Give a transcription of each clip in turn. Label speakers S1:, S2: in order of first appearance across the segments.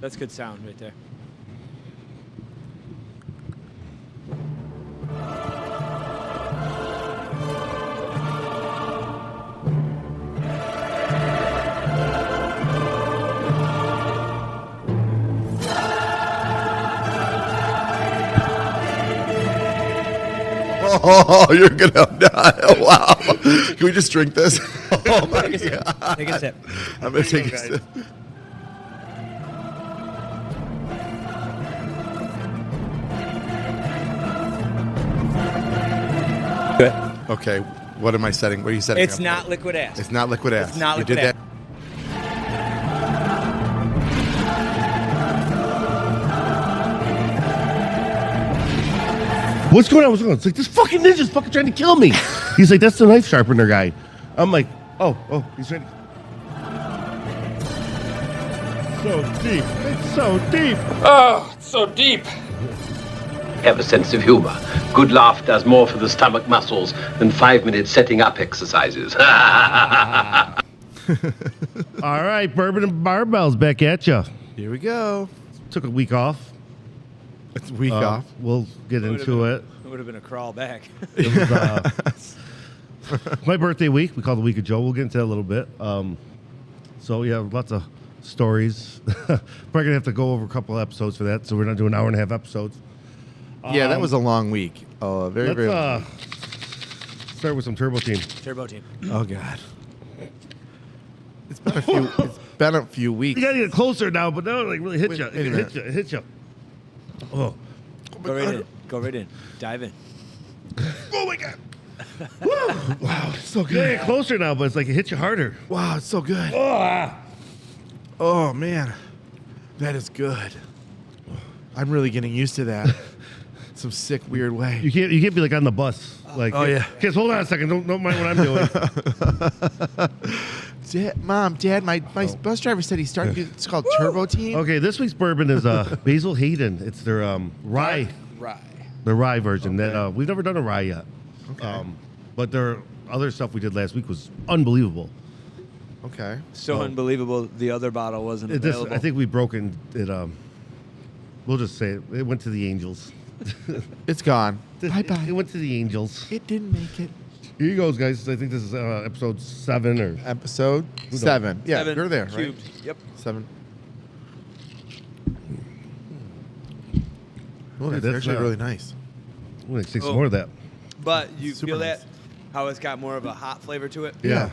S1: That's good sound right there.
S2: Oh, you're gonna wow. Can we just drink this? Oh my
S1: Take a sip.
S2: god.
S1: Take a sip.
S2: I'm gonna take a sip. Okay, what am I setting? What are you setting?
S1: It's
S2: up
S1: not
S2: for?
S1: liquid ass.
S2: It's not liquid ass.
S1: It's not
S2: You
S1: liquid
S2: did
S1: ass.
S2: that.
S3: What's going on? What's going on? It's like, this fucking ninja's fucking trying to kill me. He's like, that's the knife sharpener guy. I'm like, oh, he's trying to. So deep. It's so deep.
S4: Oh, it's so deep.
S5: Have a sense of humor. Good laugh does more for the stomach muscles than 5-minute setting up exercises.
S3: All right, Bourbon and Barbells back at you.
S2: Here we go.
S3: Took a week off.
S2: It's a week off.
S3: We'll get into it.
S1: It would have been a crawl back.
S3: It was my birthday week. We call it the Week of Joe. We'll get into that a little bit. So, yeah, lots of stories. Probably going to have to go over a couple of episodes for that, so we're not doing hour and a half episodes.
S2: Yeah, that was a long week. Oh, very, very long.
S3: Let's start with some Turbo Team.
S1: Turbo Team.
S2: Oh god. It's been a few weeks.
S3: You got to get closer now, but no, like really hit you.
S2: Wait a
S3: It
S2: minute.
S3: hit you. Oh.
S1: Go right in. Go right in. Dive in.
S2: Oh my god. Wow, it's so
S3: You gotta
S2: good.
S3: get closer now, but it's like it hits you harder.
S2: Wow, it's so good.
S3: Oh,
S2: Oh man. That is good. I'm really getting used to that. Some sick, weird way.
S3: you can't be like on the bus. Like,
S2: Oh, yeah.
S3: Kids, hold on a second. Don't mind what I'm doing.
S2: Dad, my bus driver said he started. It's called Turbo Team.
S3: Okay, this week's bourbon is Basil Hayden. It's their rye,
S1: Rye.
S3: the rye version. That we've never done a rye yet.
S2: Okay.
S3: But their other stuff we did last week was unbelievable.
S2: Okay.
S1: So unbelievable. The other bottle wasn't
S3: It just,
S1: available.
S3: I think we broke it. We'll just say it. It went to the Angels.
S2: It's gone. Bye
S3: It
S2: bye.
S3: went to the Angels.
S2: It didn't make it.
S3: Here you goes, guys. I think this is episode 7 or
S2: Episode
S3: knows?
S2: 7. Yeah,
S1: 7
S2: you're there,
S1: cubed.
S2: right?
S1: Yep.
S2: 7. Oh,
S3: Yeah,
S2: that's
S3: that's
S2: actually
S3: not-
S2: really nice.
S3: I'm gonna take some
S1: Oh.
S3: more of that.
S1: But you
S2: Super
S1: feel
S2: nice.
S1: that? How it's got more of a hot flavor to it?
S3: Yeah.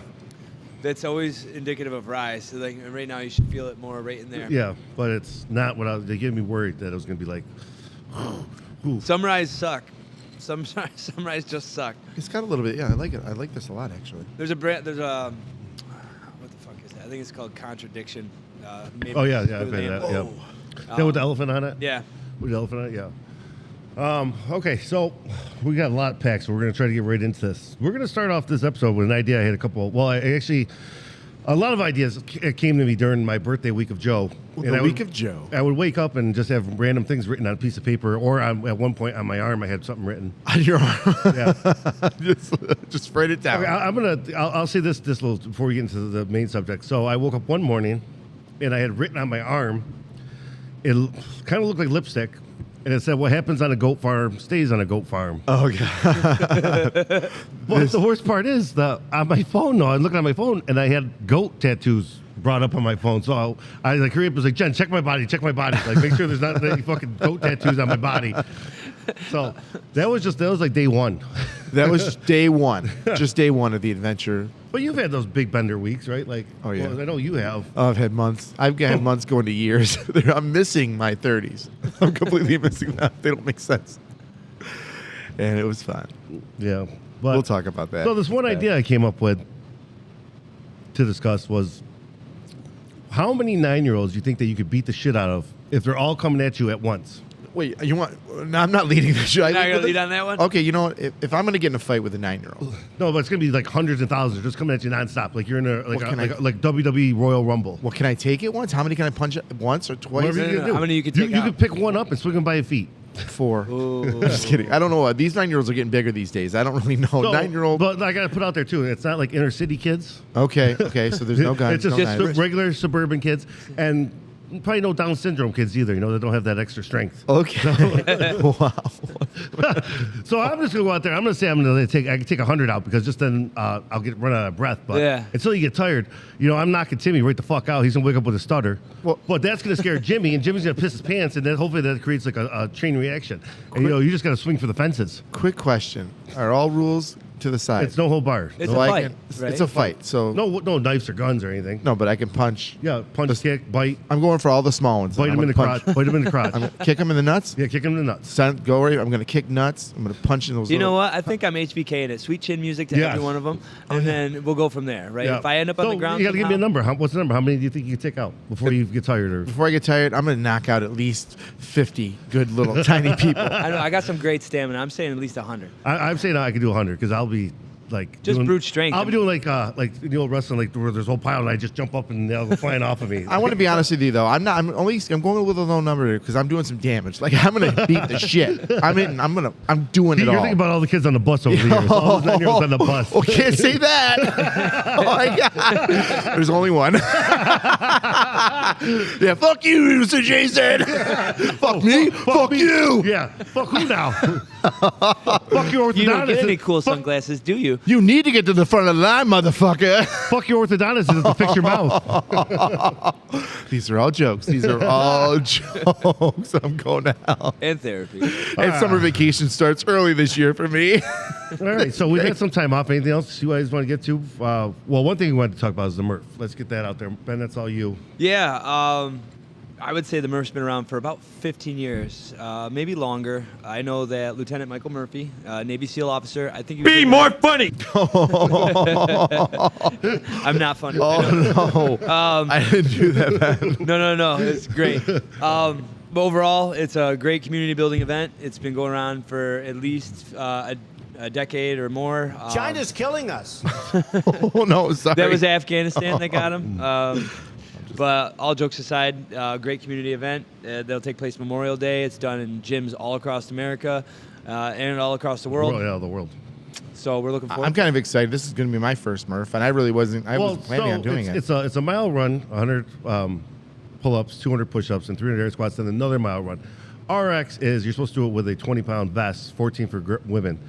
S1: That's always indicative of rye. So like right now you should feel it more right in there.
S3: Yeah, but it's not what they gave me worried that it was gonna be like. Ooh.
S1: Some ryes suck. Some ryes just suck.
S2: It's got a little bit. Yeah, I like it. I like this a lot, actually.
S1: There's a brand. There's a what the fuck is that? I think it's called Contradiction. Maybe
S3: Oh yeah,
S1: with
S3: I've
S1: the
S3: had
S1: name.
S3: that. Yeah.
S1: Oh.
S3: That with the elephant on it.
S1: Yeah.
S3: With the elephant on it. Yeah. Okay, so we got a lot packed, so we're gonna try to get right into this. We're gonna start off this episode with an idea. I had a couple. Well, I actually, a lot of ideas came to me during my birthday week of Joe.
S2: Well,
S3: And
S2: the
S3: I
S2: week
S3: would-
S2: of Joe.
S3: I would wake up and just have random things written on a piece of paper, or at one point on my arm, I had something written.
S2: On your arm.
S3: Yeah.
S2: just write it down.
S3: Okay, I'll say this little before we get into the main subject. So I woke up one morning, and I had written on my arm. It kind of looked like lipstick, and it said, "What happens on a goat farm stays on a goat farm."
S2: Oh, God.
S3: But the worst part is that on my phone, though, I'm looking at my phone, and I had goat tattoos brought up on my phone. So I like hurry up, was like, Jen, check my body, like make sure there's not any fucking goat tattoos on my body. So that was like day one.
S2: That was just day one. Just day one of the adventure.
S3: But you've had those big bender weeks, right? Like,
S2: Oh, yeah.
S3: well, I know you have.
S2: Oh, I've had months. I've had months going to years. I'm missing my 30s. I'm completely missing them. They don't make sense. And it was fun.
S3: Yeah. But
S2: We'll talk about that.
S3: So this one idea I came up with to discuss was how many 9-year-olds do you think that you could beat the shit out of if they're all coming at you at once?
S2: Wait, you want? No, I'm not leading the show.
S1: Not gonna lead on that one?
S2: Okay, you know what? If I'm going to get in a fight with a 9-year-old,
S3: No, but it's gonna be like hundreds and thousands just coming at you nonstop, like you're in a
S2: What can I-
S3: like WWE Royal Rumble.
S2: well, can I take it once? How many can I punch once or twice?
S3: Whatever you
S1: no,
S3: can
S1: no.
S3: do.
S1: How many you could take
S3: You
S1: out?
S3: could pick one up and swing them by your feet.
S2: 4.
S1: Ooh.
S2: Just kidding. I don't know. These 9-year-olds are getting bigger these days. I don't really know.
S3: So,
S2: 9-year-old.
S3: But I gotta put out there too. It's not like inner city kids.
S2: Okay. So there's no guns.
S3: It's just
S2: no knives.
S3: regular suburban kids, and probably no Down syndrome kids either. You know, that don't have that extra strength.
S2: Okay. Wow.
S3: So I'm just gonna go out there. I'm gonna say I can take 100 out because just then I'll run out of breath. But
S1: Yeah.
S3: until you get tired, you know, I'm knocking Timmy right the fuck out. He's gonna wake up with a stutter.
S2: Well-
S3: but that's gonna scare Jimmy, and Jimmy's gonna piss his pants, and then hopefully that creates like a chain reaction. And you know, you just gotta swing for the fences.
S2: Quick question: are all rules to the side?
S3: It's no hold bar.
S1: It's
S3: no,
S1: a
S2: I
S1: fight,
S2: can-
S1: right?
S2: It's a fight. So
S3: no knives or guns or anything.
S2: no, but I can punch.
S3: Yeah, punch, kick, bite,
S2: I'm going for all the small ones.
S3: bite
S2: I'm
S3: him in the
S2: gonna punch.
S3: crotch, bite him in the crotch.
S2: I'm gonna kick him in the nuts.
S3: Yeah, kick him in the nuts.
S2: Go right. I'm gonna kick nuts. I'm gonna punch in those.
S1: You know
S2: little-
S1: what? I think I'm HBK in it. Sweet chin music to
S3: Yes.
S1: every one of them, and then we'll go from there, right?
S3: Yeah.
S1: If I end up on
S3: So
S1: the ground,
S3: you gotta give me a
S1: somehow-
S3: number. What's the number? How many do you think you can take out before you get tired? Or
S2: Before I get tired, I'm gonna knock out at least 50 good little tiny people.
S1: I know I got some great stamina. I'm saying at least 100.
S3: I'm saying I can do 100 because I'll be like
S1: Just brute strength.
S3: I'll be doing like the old wrestling, like where there's a whole pile and I just jump up and they'll go flying off of me.
S2: I want to be honest with you though. I'm going with a low number because I'm doing some damage. Like I'm gonna beat the shit. I'm doing it
S3: You're
S2: all.
S3: thinking about all the kids on the bus over the years. All those 9-year-olds on the bus.
S2: Oh, can't say that. Oh my God. There's only one. Yeah, fuck you, Mr. Jason. Fuck me. Fuck
S3: me.
S2: you.
S3: Yeah. Fuck who now? Fuck your orthodontist.
S1: You don't get any cool
S3: Fuck-
S1: sunglasses, do you?
S2: You need to get to the front of the line, motherfucker.
S3: Fuck your orthodontist is to fix your mouth.
S2: These are all jokes. These are all jokes. I'm going to hell.
S1: And therapy.
S2: And summer vacation starts early this year for me.
S3: All right, so we got some time off. Anything else you guys want to get to? Well, one thing we wanted to talk about is the Murph. Let's get that out there. Ben, that's all you.
S1: Yeah, I would say the Murph's been around for about 15 years, maybe longer. I know that Lieutenant Michael Murphy, Navy SEAL officer, I think he was
S4: Be
S1: in
S4: more
S1: there-
S4: funny.
S1: I'm not funny.
S2: Oh, no. I didn't do that, man.
S1: No, it's great. But overall, it's a great community building event. It's been going around for at least a decade or more.
S6: China's killing us.
S2: Oh, no, sorry.
S1: That was Afghanistan that got him. But all jokes aside, great community event. They'll take place Memorial Day. It's done in gyms all across America and all across the world.
S3: Yeah, the world.
S1: So we're looking forward.
S2: I'm kind of excited. This is going to be my first Murph, and I really wasn't. I wasn't planning on doing
S3: it's
S2: it.
S3: It's a mile run, 100 pull-ups, 200 push-ups, and 300 air squats, then another mile run. RX is you're supposed to do it with a 20-pound vest, 14 for women.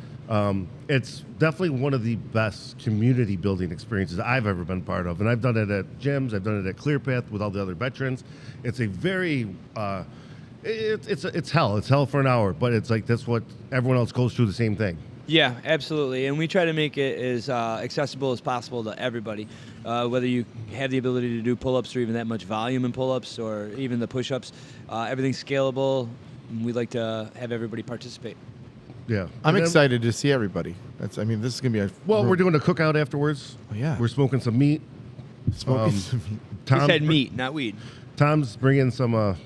S3: It's definitely one of the best community building experiences I've ever been part of, and I've done it at gyms. I've done it at ClearPath with all the other veterans. It's a very it's hell. It's hell for an hour, but it's like that's what everyone else goes through the same thing.
S1: Yeah, absolutely. And we try to make it as accessible as possible to everybody, whether you have the ability to do pull-ups or even that much volume in pull-ups or even the push-ups. Everything's scalable. And we'd like to have everybody participate.
S3: Yeah,
S2: I'm
S3: And then-
S2: excited to see everybody. This is going to be a.
S3: Well, we're doing a cookout afterwards.
S2: Oh, yeah.
S3: We're smoking some meat.
S2: smoking
S3: um,
S2: some
S1: He
S3: Tom's
S1: said
S3: br-
S1: meat, not weed.
S3: Tom's bringing some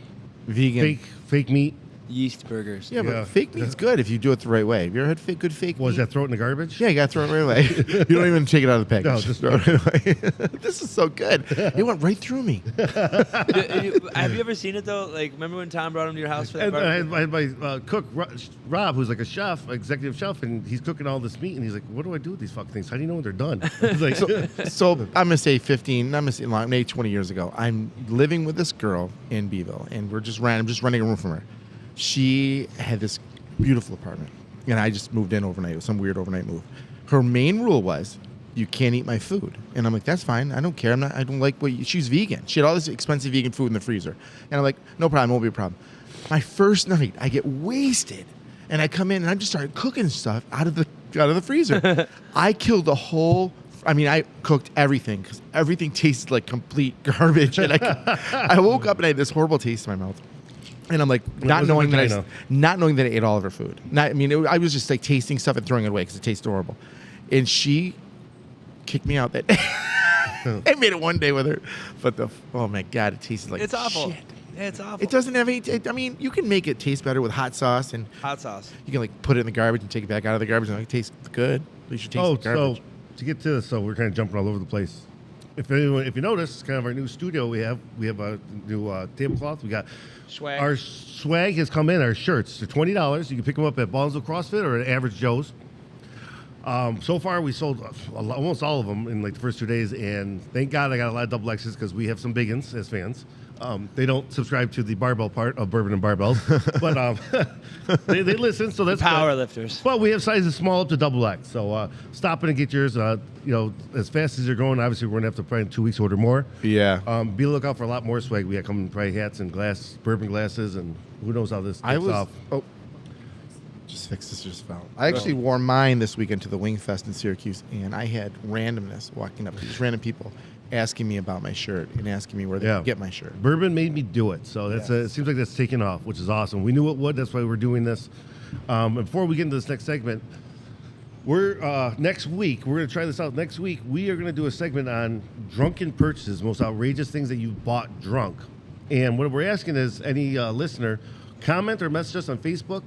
S2: vegan.
S3: fake meat.
S1: Yeast burgers.
S2: Yeah, but
S3: Yeah.
S2: fake meat's good if you do it the right way. Have you ever had good fake
S3: Was
S2: meat?
S3: that throw it in the garbage?
S2: Yeah, you gotta throw it right away. You don't even take it out of the package.
S3: No, just-
S2: throw it away. This is so good. It went right through me.
S1: Have you ever seen it though? Like, remember when Tom brought him to your house for that
S3: And
S1: barbecue?
S3: I had my cook, Rob, who's like a chef, executive chef, and he's cooking all this meat, and he's like, what do I do with these fucking things? How do you know when they're done? It's like,
S2: So I'm gonna say 15. I'm gonna say maybe 20 years ago. I'm living with this girl in Beeville, and I'm just renting a room from her. She had this beautiful apartment, and I just moved in overnight. It was some weird overnight move. Her main rule was, you can't eat my food, and I'm like, that's fine. I don't care. I don't like what she's vegan. She had all this expensive vegan food in the freezer, and I'm like, no problem, won't be a problem. My first night, I get wasted, and I come in and I just started cooking stuff out of the freezer. I killed the whole. I mean, I cooked everything because everything tasted like complete garbage, and I woke up and I had this horrible taste in my mouth. And I'm like, not
S3: was
S2: knowing
S3: it
S2: that
S3: vagina?
S2: not knowing that I ate all of her food. I was just like tasting stuff and throwing it away because it tasted horrible. And she kicked me out that day. I made it one day with her, but oh my god, it tasted like
S1: It's awful.
S2: shit.
S1: It's awful.
S2: It doesn't have any. I mean, you can make it taste better with hot sauce, and
S1: Hot sauce.
S2: you can like put it in the garbage and take it back out of the garbage, and it tastes good. At least you taste
S3: oh,
S2: the garbage.
S3: so to get to this, so we're kind of jumping all over the place. If you notice, it's kind of our new studio. We have a new tablecloth. We got
S1: Swag.
S3: Our swag has come in. Our shirts. They're $20. You can pick them up at Ballsville CrossFit or at Average Joe's. So far, we sold almost all of them in like the first 2 days, and thank God I got a lot of double X's because we have some big uns as fans. They don't subscribe to the barbell part of Bourbon and Barbells, but they listen, so that's
S1: Power
S3: good.
S1: lifters.
S3: Well, we have sizes small up to double X, so stop in and get yours. As fast as you're going, obviously we're gonna have to probably in 2 weeks order more.
S2: Yeah.
S3: Be on the lookout for a lot more swag. We got coming, probably hats and bourbon glasses, and who knows how this takes off.
S2: Oh, just fix this. Just fell. I actually wore mine this weekend to the Wing Fest in Syracuse, and I had randomness walking up to these random people asking me about my shirt and asking me where they could get my shirt.
S3: Bourbon made me do it, so that's it seems like that's taking off, which is awesome. We knew it would. That's why we're doing this. And before we get into this next segment, we're next week. We're going to try this out. Next week, we are going to do a segment on drunken purchases, most outrageous things that you bought drunk. And what we're asking is any listener comment or message us on Facebook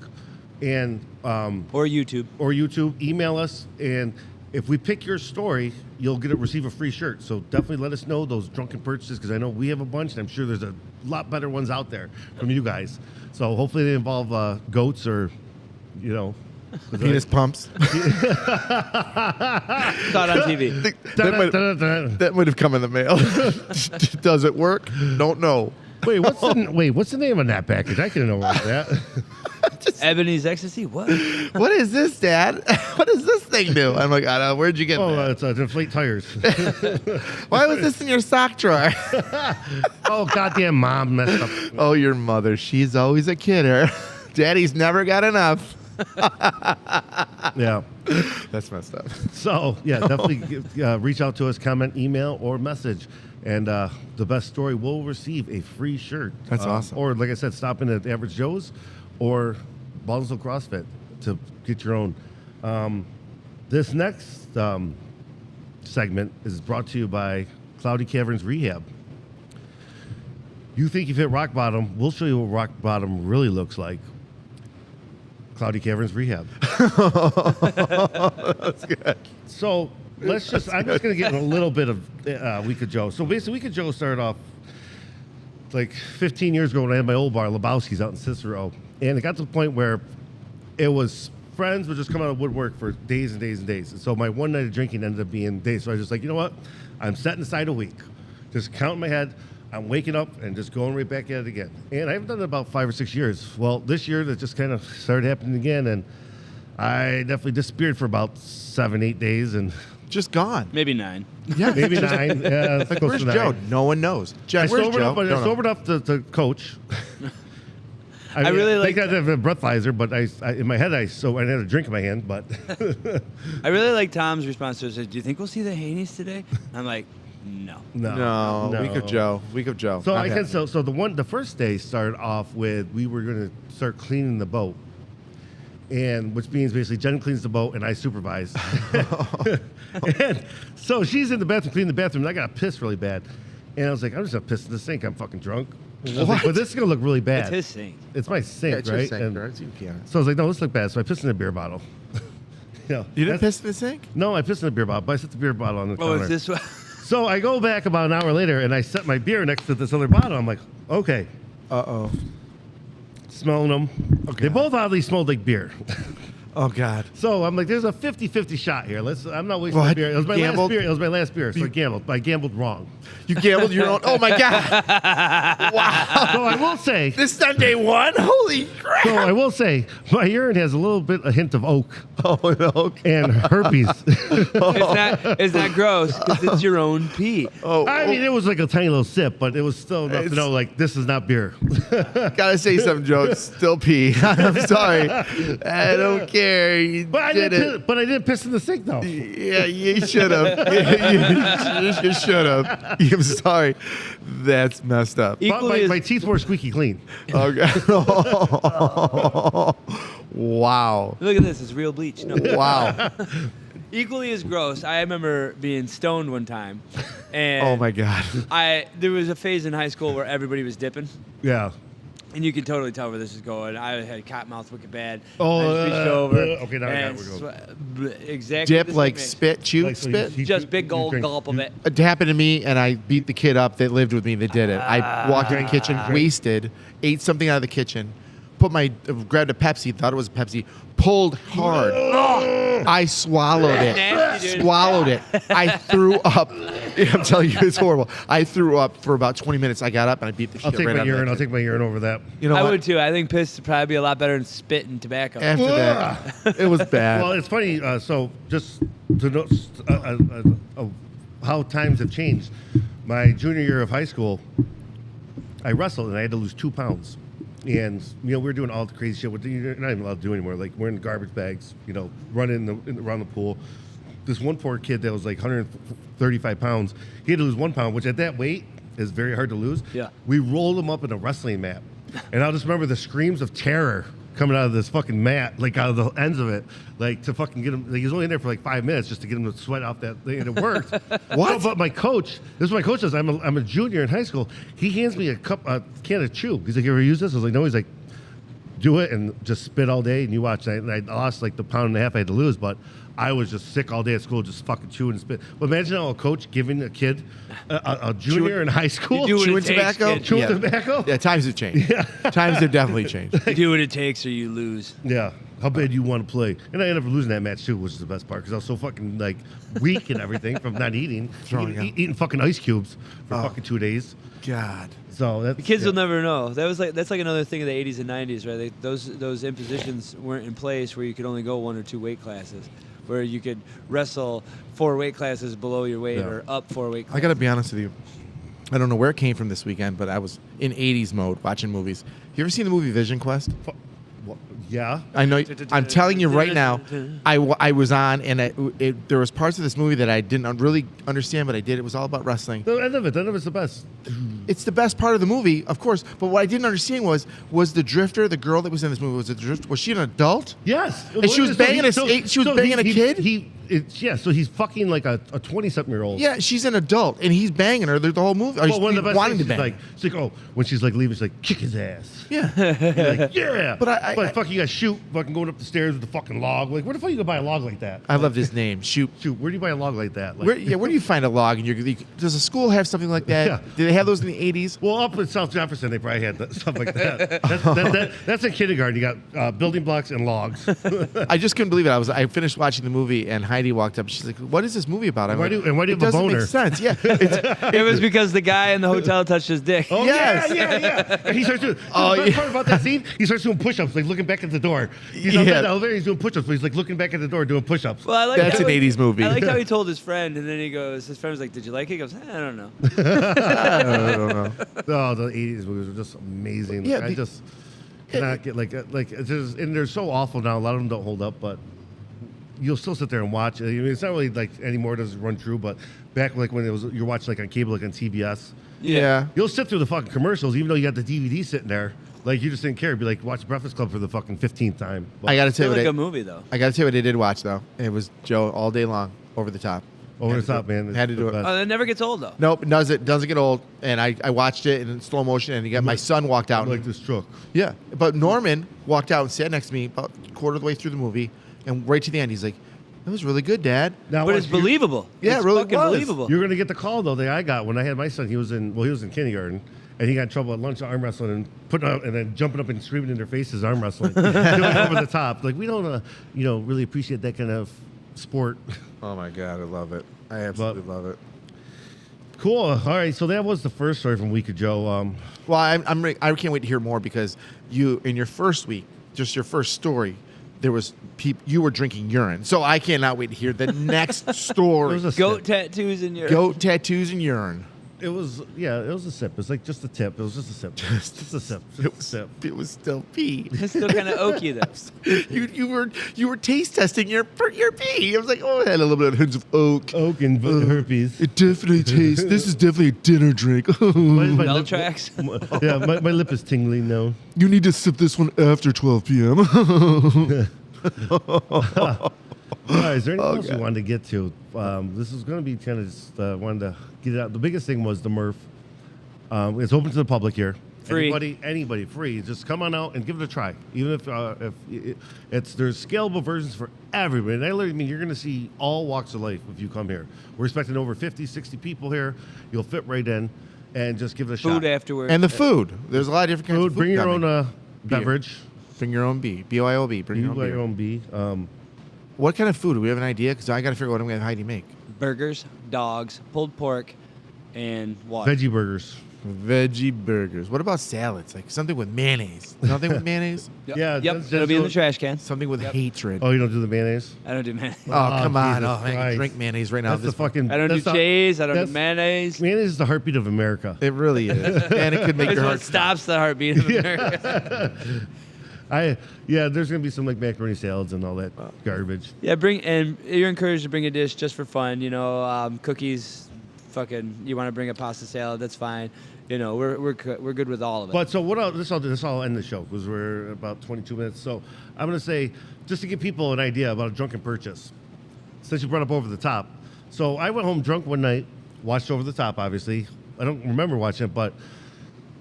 S3: and
S1: Or YouTube.
S3: email us, and if we pick your story, you'll receive a free shirt. So definitely let us know those drunken purchases, because I know we have a bunch, and I'm sure there's a lot better ones out there from you guys. So hopefully they involve goats or,
S2: Penis pumps.
S1: Saw it on TV.
S2: That might have come in the mail. Does it work? Don't know.
S3: Wait, what's the name of that package? I can know what that.
S1: Ebony's Ecstasy? What?
S2: What is this, Dad? What does this thing do? I'm like, I don't know. Where'd you get that?
S3: It's inflate tires.
S2: Why was this in your sock drawer?
S3: Oh, goddamn mom messed up.
S2: Oh, your mother. She's always a kidder. Daddy's never got enough.
S3: Yeah.
S2: That's messed up.
S3: So, yeah, definitely reach out to us, comment, email, or message. And the best story will receive a free shirt.
S2: That's awesome.
S3: Or, like I said, stop in at Average Joe's or Baldwinsville CrossFit to get your own. This next segment is brought to you by Cloudy Caverns Rehab. You think you've hit rock bottom? We'll show you what rock bottom really looks like. Cloudy Caverns Rehab.
S2: That's good.
S3: So I'm just going to get in a little bit of Week of Joe. So basically, Week of Joe started off like 15 years ago when I had my old bar, Lebowski's, out in Cicero. And it got to the point where it was friends would just come out of woodwork for days and days and days. And so my one night of drinking ended up being days. So I was just like, you know what? I'm setting aside a week. Just counting my head. I'm waking up and just going right back at it again. And I haven't done it about 5 or 6 years. Well, this year that just kind of started happening again. And I definitely disappeared for about 7-8 days. And
S2: just gone.
S1: Maybe 9.
S2: Yeah.
S3: maybe 9. Yeah, it's
S2: Like,
S3: close
S2: where's
S3: to 9.
S2: Joe? No one knows. Jen,
S3: I
S2: where's
S3: sobered
S2: Joe?
S3: up, I sobered up to coach.
S1: I really like
S3: that. I have a breathalyzer, but in my head I had a drink in my hand. But
S1: I really like Tom's response to it. Said, do you think we'll see the Haneys today? I'm like, no.
S2: No. Week of Joe. Week of Joe.
S3: So
S2: Not happening.
S3: so the first day started off with we were going to start cleaning the boat, and which means basically Jen cleans the boat and I supervise. And so she's in the bathroom cleaning the bathroom, and I got pissed really bad, and I was like, I'm just gonna piss in the sink. I'm fucking drunk. I was like, but this is gonna look really bad.
S1: It's his sink.
S3: It's my sink,
S2: Yeah, it's your
S3: right?
S2: sink,
S3: And
S2: right? So you can.
S3: so I was like, no, this look bad. So I pissed in a beer bottle.
S2: You didn't piss in the sink?
S3: No, I pissed in a beer bottle, but I set the beer bottle on the
S1: Oh,
S3: counter.
S1: is this what?
S3: So I go back about an hour later, and I set my beer next to this other bottle. I'm like, okay,
S2: Uh-oh.
S3: smelling them.
S2: Okay.
S3: They both oddly smelled like beer.
S2: Oh, God.
S3: So I'm like, there's a 50-50 shot here. I'm not wasting my
S2: What?
S3: beer. It was my
S2: Gambled?
S3: last beer. It was my last beer. So I gambled. But I gambled wrong.
S2: You gambled your own. Oh, my God. Wow.
S3: So I will say.
S2: This Sunday one? Holy crap.
S3: So I will say, my urine has a hint of oak
S2: Oh, no.
S3: and herpes.
S1: It's not gross because it's your own pee.
S2: Oh,
S3: I mean, it was like a tiny little sip, but it was still enough to know, like, this is not beer.
S2: gotta say something, Joe. It's still pee. I'm sorry. I don't care. You
S3: But I
S2: did
S3: didn't.
S2: it.
S3: But I didn't piss in the sink though.
S2: Yeah, you should have. You should have. I'm sorry. That's messed up.
S3: But
S1: Equally
S3: my
S1: as,
S3: teeth were squeaky clean.
S2: Okay. Wow.
S1: look at this. It's real bleach. No.
S2: Wow.
S1: Equally as gross. I remember being stoned one time, and
S2: Oh, my God.
S1: there was a phase in high school where everybody was dipping.
S3: Yeah.
S1: And you can totally tell where this is going. I had cotton mouth wicked bad.
S3: Oh,
S1: I just reached over.
S3: okay, now I got
S1: and
S3: where we're
S1: exactly.
S2: Dip
S1: the
S2: like
S1: same
S2: spit, chew,
S3: Like, so
S2: spit.
S1: Just big old gulp of it.
S2: It happened to me, and I beat the kid up that lived with me that did it. I walked in the kitchen, wasted, ate something out of the kitchen, grabbed a Pepsi, thought it was a Pepsi, pulled hard. I swallowed it.
S1: Nasty, dude.
S2: Swallowed it. I threw up. I'm telling you, it's horrible. I threw up for about 20 minutes. I got up and I beat the shit
S3: I'll take
S2: right
S3: my
S2: out of
S3: urine.
S2: that
S3: I'll
S2: kid.
S3: take my urine over that.
S2: You know
S1: I
S2: what?
S1: would too. I think piss would probably be a lot better than spit and tobacco.
S2: After that, it was bad.
S3: Well, it's funny. So just to know how times have changed. My junior year of high school, I wrestled and I had to lose 2 pounds. And we were doing all the crazy shit. You're not even allowed to do anymore. Like wearing garbage bags, running around the pool. This one poor kid that was like 135 pounds, he had to lose 1 pound, which at that weight is very hard to lose.
S1: Yeah.
S3: We rolled him up in a wrestling mat. And I'll just remember the screams of terror coming out of this fucking mat, like out of the ends of it, like to fucking get him. Like, he was only in there for like 5 minutes just to get him to sweat off that thing, and it worked.
S2: What?
S3: But my coach, this is what my coach does. I'm a junior in high school. He hands me a can of chew. He's like, "You ever use this?" I was like, "No." He's like, "Do it and just spit all day and you watch." And I lost like the pound and a half I had to lose, but I was just sick all day at school, just fucking chewing and spit. But imagine how a coach giving a kid, a junior in high school,
S1: You do what
S2: Chewing
S1: it takes,
S2: tobacco?
S1: kid.
S3: chewing
S2: Yeah.
S3: tobacco.
S2: Yeah, times have changed. Times have definitely changed.
S1: You do what it takes or you lose.
S3: Yeah. How bad you want to play? And I ended up losing that match too, which is the best part because I was so fucking like weak and everything from not eating,
S2: Throwing up.
S3: eating fucking ice cubes for fucking 2 days.
S2: God.
S3: So that's,
S1: The kids
S3: yeah.
S1: will never know. That's like another thing of the 80s and 90s, right? Those impositions weren't in place where you could only go 1 or 2 weight classes, where you could wrestle 4 weight classes below your weight
S3: Yeah.
S1: or up 4 weight
S2: I
S1: classes.
S2: got to be honest with you. I don't know where it came from this weekend, but I was in 80s mode watching movies. You ever seen the movie Vision Quest?
S3: Well, yeah.
S2: I know. I'm telling you right now, I was on, and there was parts of this movie that I didn't really understand, but I did. It was all about wrestling.
S3: The end of it's the best.
S2: It's the best part of the movie, of course. But what I didn't understand was the drifter, the girl that was in this movie, was she an adult?
S3: Yes.
S2: And she was banging a kid?
S3: So he's fucking like a 20-something-year-old.
S2: Yeah, she's an adult, and he's banging her the whole movie. Or
S3: Well, one of the
S2: he's
S3: best
S2: wanting
S3: things
S2: to
S3: is
S2: bang.
S3: like, it's like, oh, when she's like leaving, she's like, kick his ass.
S2: Yeah.
S3: You're like, yeah.
S2: But I-
S3: fucking you got shoot fucking going up the stairs with the fucking log. Like, where the fuck you gonna buy a log like that?
S2: I love his name. Shoot.
S3: Shoot, where do you buy a log like that? Like,
S2: Where do you find a log? And does a school have something like that?
S3: Yeah.
S2: Do they have those in the 80s?
S3: well, up in South Jefferson, they probably had stuff like that. That's in kindergarten. You got building blocks and logs.
S2: I just couldn't believe it. I finished watching the movie, and Heidi walked up. She's like, "What is this movie about?" I'm
S3: Why
S2: like,
S3: do you
S2: it
S3: have a
S2: doesn't
S3: boner?
S2: make sense. Yeah. It's,
S1: It was because the guy in the hotel touched his dick.
S3: Oh,
S2: Yes.
S3: yeah. And he starts doing.
S2: Oh,
S3: The best
S2: yeah.
S3: part about that scene, he starts doing push-ups, like looking back at the door. He's outside
S2: Yeah.
S3: the elevator, he's doing push-ups, but he's like looking back at the door doing push-ups.
S1: Well, I like
S2: That's
S1: how
S2: an
S1: he-
S2: 80s movie.
S1: I like how he told his friend, and then his friend was like, "Did you like it?" He goes, "I don't know."
S2: I don't know.
S3: Oh, the '80s movies were just amazing.
S2: Yeah,
S3: I just cannot get like it's just, and they're so awful now. A lot of them don't hold up, but you'll still sit there and watch. I mean, it's not really like anymore. It doesn't run true, but back like when it was you're watching like on cable, like on TBS,
S2: Yeah.
S3: you'll sit through the fucking commercials, even though you got the DVD sitting there. Like you just didn't care. It'd be like watch Breakfast Club for the fucking 15th time. But
S2: I got to tell
S1: Still
S2: you
S1: like a
S2: what
S1: movie though.
S2: I got to tell you what I did watch though. It was Joe all day long, over the top.
S3: over the top, man.
S2: Had to
S3: It's
S2: do
S3: the
S2: it.
S3: best.
S1: Oh, that never gets old though.
S2: Nope, it doesn't get old. And I watched it in slow motion, and my son walked out.
S3: Like this truck.
S2: Yeah, but Norman walked out and sat next to me about a quarter of the way through the movie, and right to the end, he's like, "That was really good, Dad."
S3: Now,
S1: But it's believable.
S2: Yeah,
S1: it's
S2: it really
S1: fucking
S2: was.
S1: believable.
S3: You're gonna get the call though that I got when I had my son. He was in kindergarten, and he got in trouble at lunch arm wrestling and putting out and then jumping up and screaming in their faces arm wrestling, doing over the top. Like we don't, really appreciate that kind of sport.
S2: Oh my God, I love it. I absolutely love it.
S3: Cool. All right, so that was the first story from Week of Joe.
S2: Well, I can't wait to hear more because you in your first week, just your first story, there was you were drinking urine. So I cannot wait to hear the next story.
S3: It was a
S1: Goat
S3: sip.
S1: tattoos in your
S2: Goat tattoos and urine.
S3: It was a sip. It was like just a tip. It was just a sip. Just a sip. Just a sip.
S2: It was still pee.
S1: It's still kind of oaky though.
S2: you were taste testing your pee. I was like, oh, it had a little bit of hints of oak.
S3: Oak and herpes.
S2: It definitely tastes. This is definitely a dinner drink.
S3: My
S1: Bell
S3: lip-
S1: tracks.
S3: Yeah, my lip is tingling now.
S2: You need to sip this one after 12 p.m.
S3: All right, is there anything else
S2: God.
S3: you wanted to get to? This is going to be kind of just wanted to get it out. The biggest thing was the Murph. It's open to the public here.
S1: Free.
S3: Anybody free. Just come on out and give it a try. Even if there's scalable versions for everybody. And I literally mean you're going to see all walks of life if you come here. We're expecting over 50, 60 people here. You'll fit right in, and just give it a shot.
S1: Food afterwards.
S2: and the food. There's a lot of different kinds
S3: Food,
S2: of food.
S3: bring your
S2: coming.
S3: own
S2: Beer.
S3: beverage.
S2: Bring your own B. BYOB. Bring
S3: You
S2: your own
S3: buy
S2: beer.
S3: your own bee.
S2: What kind of food? Do we have an idea? Because I got to figure out what I'm going to have Heidi make.
S1: Burgers, dogs, pulled pork, and water.
S3: Veggie burgers.
S2: Veggie burgers. What about salads? Like something with mayonnaise. Nothing with mayonnaise?
S1: Yep.
S3: Yeah,
S1: Yep.
S3: that's-
S1: It'll be in the
S3: that's
S1: trash can.
S2: Something with hatred.
S3: Oh, you don't do the mayonnaise?
S1: I don't do mayonnaise.
S2: Oh, come on.
S3: Jesus
S2: Oh, man, I can
S3: Christ.
S2: drink mayonnaise right now.
S3: That's the
S2: This
S3: fucking.
S1: I don't do
S3: that's the-
S1: cheese. I don't do
S3: that's-
S1: mayonnaise.
S3: Mayonnaise is the heartbeat of America.
S2: It really is. And it could make
S1: It's
S2: your
S1: what
S2: heart stop.
S1: stops the heartbeat of America.
S3: There's gonna be some like macaroni salads and all that garbage.
S1: Yeah, you're encouraged to bring a dish just for fun. You know, cookies. Fucking, you want to bring a pasta salad? That's fine. You know, we're good with all of it.
S3: But so what? This all end the show because we're about 22 minutes. So I'm gonna say just to give people an idea about a drunken purchase. Since you brought up Over the Top, so I went home drunk one night, watched Over the Top. Obviously, I don't remember watching it, but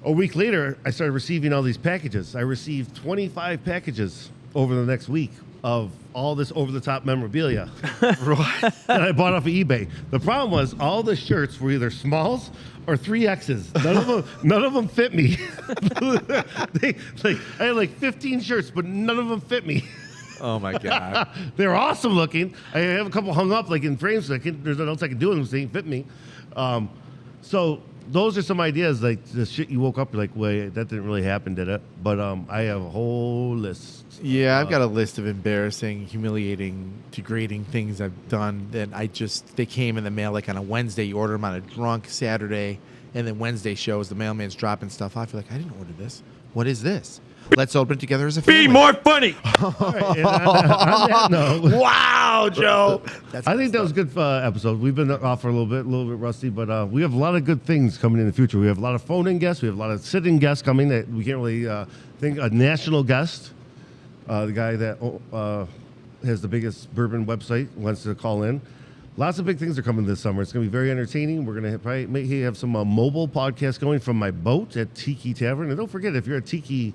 S3: a week later, I started receiving all these packages. I received 25 packages over the next week of all this over-the-top memorabilia that I bought off of eBay. The problem was all the shirts were either smalls or 3Xs. None of them fit me. I had like 15 shirts, but none of them fit me.
S2: Oh, my God.
S3: They're awesome looking. I have a couple hung up like in frames. There's nothing else I can do with them. They ain't fit me. So those are some ideas, like the shit you woke up, you're like, wait, that didn't really happen, did it? But I have a whole list.
S2: Yeah, I've got a list of embarrassing, humiliating, degrading things I've done that they came in the mail like on a Wednesday. You order them on a drunk Saturday, and then Wednesday shows, the mailman's dropping stuff off. You're like, I didn't order this. What is this? Let's open it together as a family.
S4: Be more funny.
S3: All right, and on that note,
S2: Wow, Joe.
S3: I think that was a good episode. We've been off for a little bit rusty, but we have a lot of good things coming in the future. We have a lot of phone-in guests. We have a lot of sit-in guests coming that we can't really think. A national guest, the guy that has the biggest bourbon website, wants to call in. Lots of big things are coming this summer. It's going to be very entertaining. We're going to probably have some mobile podcasts going from my boat at Tiki Tavern. And don't forget, if you're at Tiki,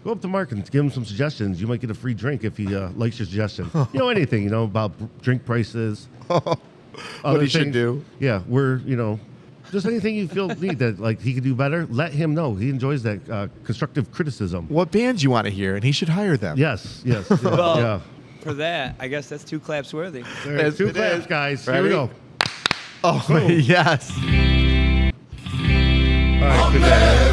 S3: go up to Mark and give him some suggestions. You might get a free drink if he likes your suggestion. Anything, about drink prices.
S2: What he should do.
S3: Yeah, just anything you feel need that he could do better, let him know. He enjoys that constructive criticism.
S2: What bands you want to hear, and he should hire them.
S3: Yes.
S1: Well,
S3: Yeah.
S1: for that, I guess that's 2 claps worthy.
S3: All right, 2
S2: it
S3: claps,
S2: is.
S3: guys.
S2: Ready?
S3: Here we go.
S2: Oh, yes.
S3: All right, good night.